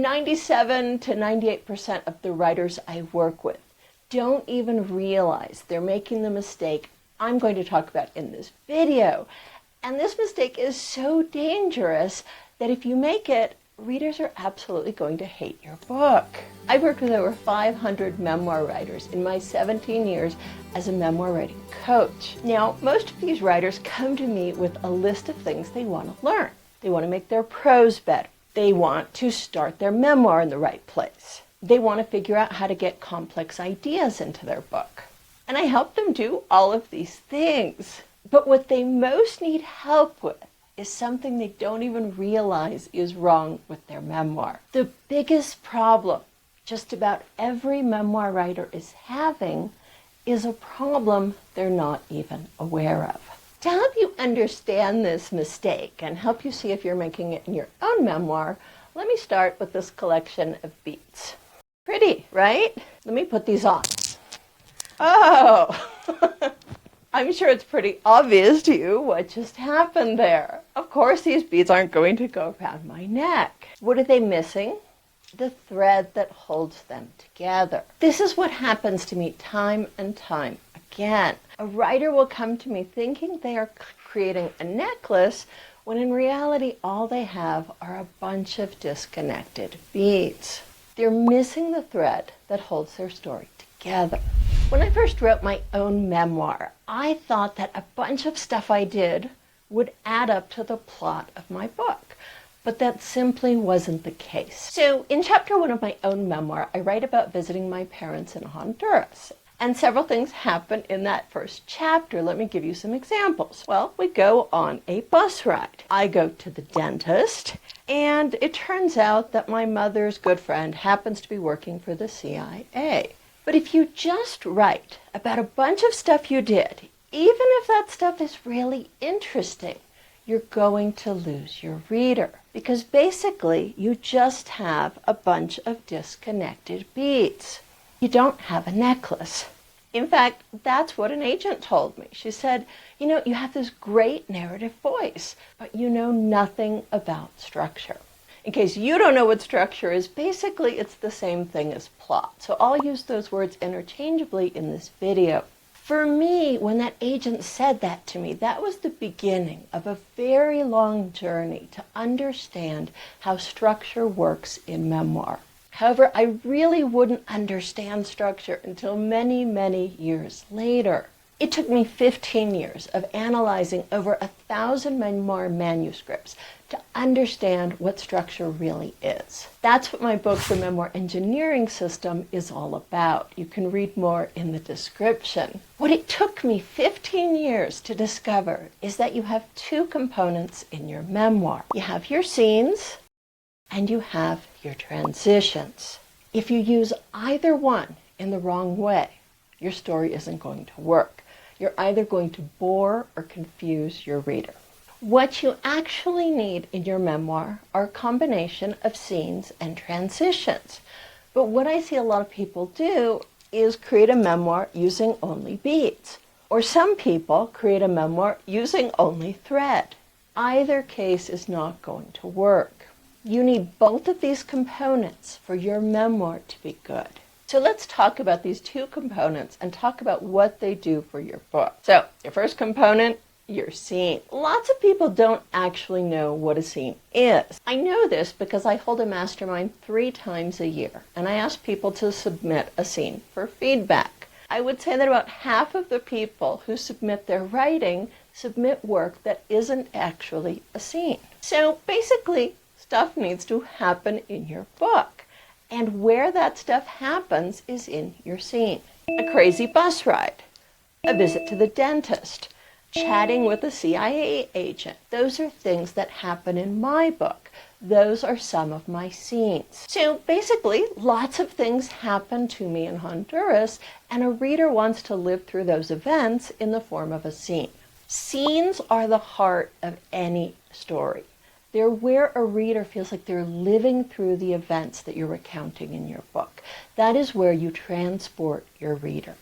97 to 98% of the writers I work with don't even realize they're making the mistake I'm going to talk about in this video. And this mistake is so dangerous that if you make it, readers are absolutely going to hate your book. I've worked with over 500 memoir writers in my 17 years as a memoir writing coach. Now, most of these writers come to me with a list of things they want to learn. They want to make their prose better. They want to start their memoir in the right place. They want to figure out how to get complex ideas into their book. And I help them do all of these things. But what they most need help with is something they don't even realize is wrong with their memoir. The biggest problem just about every memoir writer is having is a problem they're not even aware of. To help you understand this mistake and help you see if you're making it in your own memoir, let me start with this collection of beads. Pretty, right? Let me put these on. Oh! I'm sure it's pretty obvious to you what just happened there. Of course, these beads aren't going to go around my neck. What are they missing? The thread that holds them together. This is what happens to me time and time again. A writer will come to me thinking they are creating a necklace when in reality all they have are a bunch of disconnected beads. They're missing the thread that holds their story together. When I first wrote my own memoir, I thought that a bunch of stuff I did would add up to the plot of my book. But that simply wasn't the case. So in chapter 1 of my own memoir, I write about visiting my parents in Honduras. And several things happen in that first chapter. Let me give you some examples. Well, we go on a bus ride. I go to the dentist, and it turns out that my mother's good friend happens to be working for the CIA. But if you just write about a bunch of stuff you did, even if that stuff is really interesting, you're going to lose your reader. Because basically, you just have a bunch of disconnected beads. You don't have a necklace. In fact, that's what an agent told me. She said, you have this great narrative voice, but you know nothing about structure. In case you don't know what structure is, basically it's the same thing as plot. So I'll use those words interchangeably in this video. For me, when that agent said that to me, that was the beginning of a very long journey to understand how structure works in memoir. However, I really wouldn't understand structure until many, many years later. It took me 15 years of analyzing over 1,000 memoir manuscripts to understand what structure really is. That's what my book, The Memoir Engineering System, is all about. You can read more in the description. What it took me 15 years to discover is that you have two components in your memoir. You have your scenes and you have your transitions. If you use either one in the wrong way, your story isn't going to work. You're either going to bore or confuse your reader. What you actually need in your memoir are a combination of scenes and transitions. But what I see a lot of people do is create a memoir using only beads. Or some people create a memoir using only thread. Either case is not going to work. You need both of these components for your memoir to be good. So let's talk about these two components and talk about what they do for your book. So your first component, your scene. Lots of people don't actually know what a scene is. I know this because I hold a mastermind 3 times a year, and I ask people to submit a scene for feedback. I would say that about half of the people who submit their writing submit work that isn't actually a scene. So basically, stuff needs to happen in your book. And where that stuff happens is in your scene. A crazy bus ride, a visit to the dentist, chatting with a CIA agent. Those are things that happen in my book. Those are some of my scenes. So basically, lots of things happen to me in Honduras, and a reader wants to live through those events in the form of a scene. Scenes are the heart of any story. They're where a reader feels like they're living through the events that you're recounting in your book. That is where you transport your reader.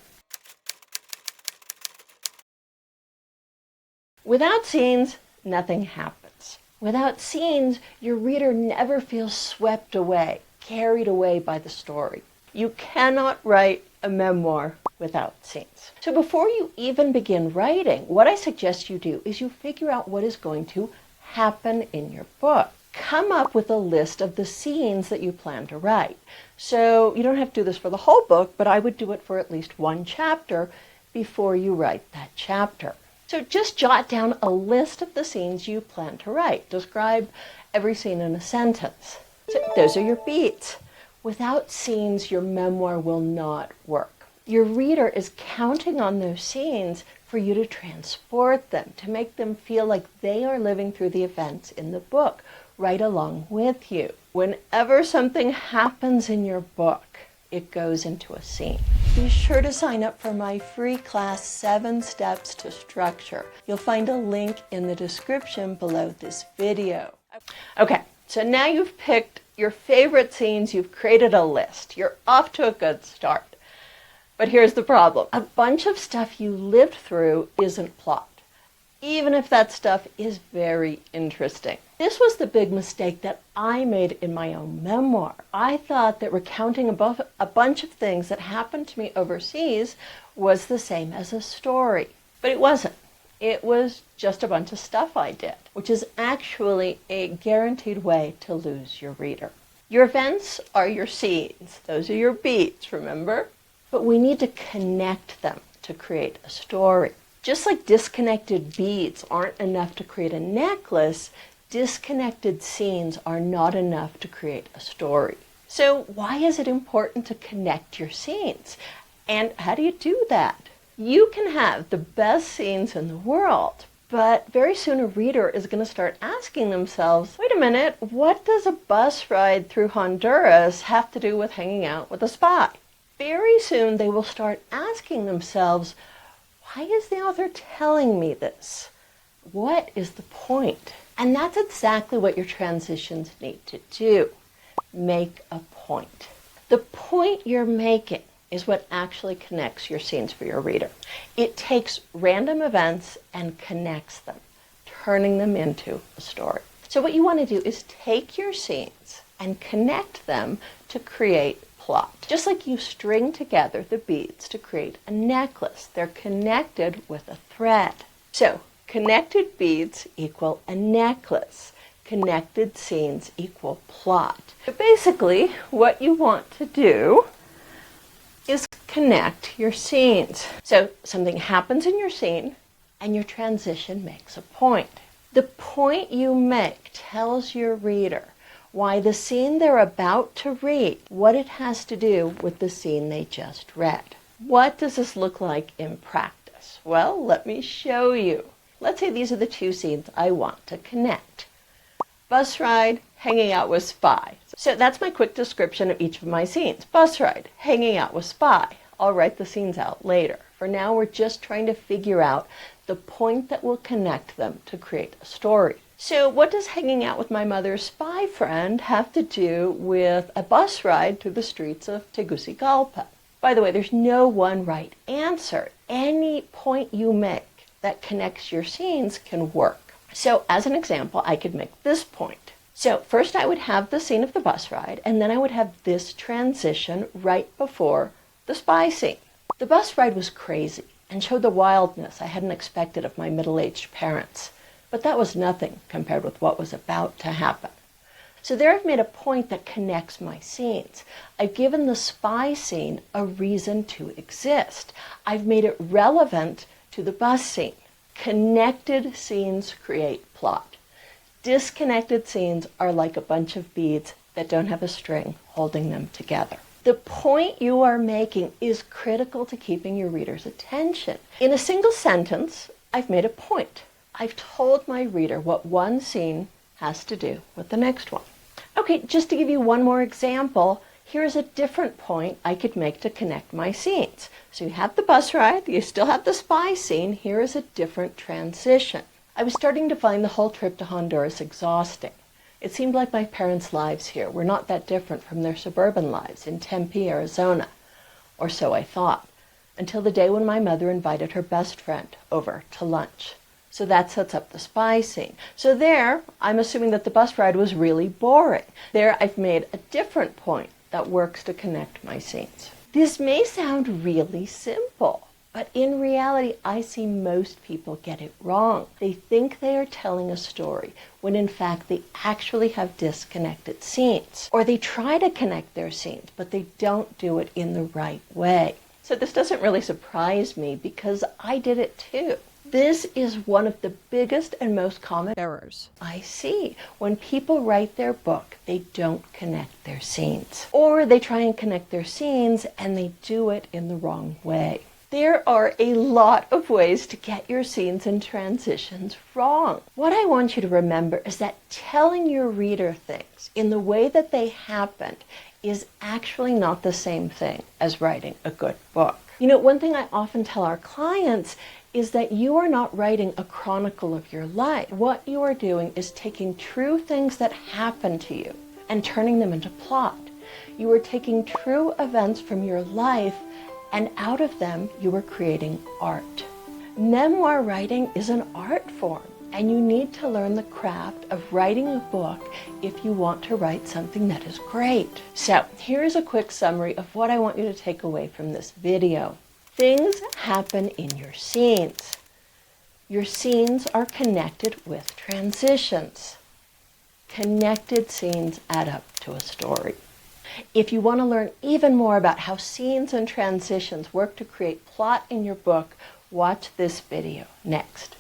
Without scenes, nothing happens. Without scenes, your reader never feels swept away carried away by the story. You cannot write a memoir without scenes. So before you even begin writing, what I suggest you do is you figure out what is going to happen in your book. Come up with a list of the scenes that you plan to write. So you don't have to do this for the whole book, but I would do it for at least one chapter before you write that chapter. So just jot down a list of the scenes you plan to write. Describe every scene in a sentence. So those are your beats. Without scenes, your memoir will not work. Your reader is counting on those scenes for you to transport them, to make them feel like they are living through the events in the book, right along with you. Whenever something happens in your book, it goes into a scene. Be sure to sign up for my free class, 7 Steps to Structure. You'll find a link in the description below this video. Okay, so now you've picked your favorite scenes, you've created a list. You're off to a good start. But here's the problem. A bunch of stuff you lived through isn't plot, even if that stuff is very interesting. This was the big mistake that I made in my own memoir. I thought that recounting a bunch of things that happened to me overseas was the same as a story, but it wasn't. It was just a bunch of stuff I did, which is actually a guaranteed way to lose your reader. Your events are your scenes. Those are your beats, remember? But we need to connect them to create a story. Just like disconnected beads aren't enough to create a necklace, disconnected scenes are not enough to create a story. So why is it important to connect your scenes? And how do you do that? You can have the best scenes in the world, but very soon a reader is going to start asking themselves, wait a minute, what does a bus ride through Honduras have to do with hanging out with a spy? Very soon they will start asking themselves, why is the author telling me this? What is the point? And that's exactly what your transitions need to do. Make a point. The point you're making is what actually connects your scenes for your reader. It takes random events and connects them, turning them into a story. So what you want to do is take your scenes and connect them to create plot. Just like you string together the beads to create a necklace, they're connected with a thread. So connected beads equal a necklace. Connected scenes equal plot. So basically, what you want to do is connect your scenes. So something happens in your scene, and your transition makes a point. The point you make tells your reader why the scene they're about to read, what it has to do with the scene they just read. What does this look like in practice? Well, let me show you. Let's say these are the 2 scenes I want to connect. Bus ride, hanging out with spy. So that's my quick description of each of my scenes. Bus ride, hanging out with spy. I'll write the scenes out later. For now, we're just trying to figure out the point that will connect them to create a story. So what does hanging out with my mother's spy friend have to do with a bus ride through the streets of Tegucigalpa? By the way, there's no one right answer. Any point you make that connects your scenes can work. So as an example, I could make this point. So first I would have the scene of the bus ride, and then I would have this transition right before the spy scene. The bus ride was crazy and showed the wildness I hadn't expected of my middle-aged parents. But that was nothing compared with what was about to happen. So there I've made a point that connects my scenes. I've given the spy scene a reason to exist. I've made it relevant to the bus scene. Connected scenes create plot. Disconnected scenes are like a bunch of beads that don't have a string holding them together. The point you are making is critical to keeping your reader's attention. In a single sentence, I've made a point. I've told my reader what one scene has to do with the next one. Okay, just to give you one more example, here's a different point I could make to connect my scenes. So you have the bus ride, you still have the spy scene, here is a different transition. I was starting to find the whole trip to Honduras exhausting. It seemed like my parents' lives here were not that different from their suburban lives in Tempe, Arizona, or so I thought, until the day when my mother invited her best friend over to lunch. So that sets up the spy scene. So there, I'm assuming that the bus ride was really boring. There, I've made a different point that works to connect my scenes. This may sound really simple, but in reality, I see most people get it wrong. They think they are telling a story when in fact they actually have disconnected scenes. Or they try to connect their scenes, but they don't do it in the right way. So this doesn't really surprise me because I did it too. This is one of the biggest and most common errors I see. When people write their book, they don't connect their scenes. Or they try and connect their scenes and they do it in the wrong way. There are a lot of ways to get your scenes and transitions wrong. What I want you to remember is that telling your reader things in the way that they happened is actually not the same thing as writing a good book. You know, one thing I often tell our clients is that you are not writing a chronicle of your life. What you are doing is taking true things that happen to you and turning them into plot. You are taking true events from your life, and out of them you are creating art. Memoir writing is an art form, and you need to learn the craft of writing a book if you want to write something that is great. So here's a quick summary of what I want you to take away from this video. Things happen in your scenes. Your scenes are connected with transitions. Connected scenes add up to a story. If you want to learn even more about how scenes and transitions work to create plot in your book, watch this video next.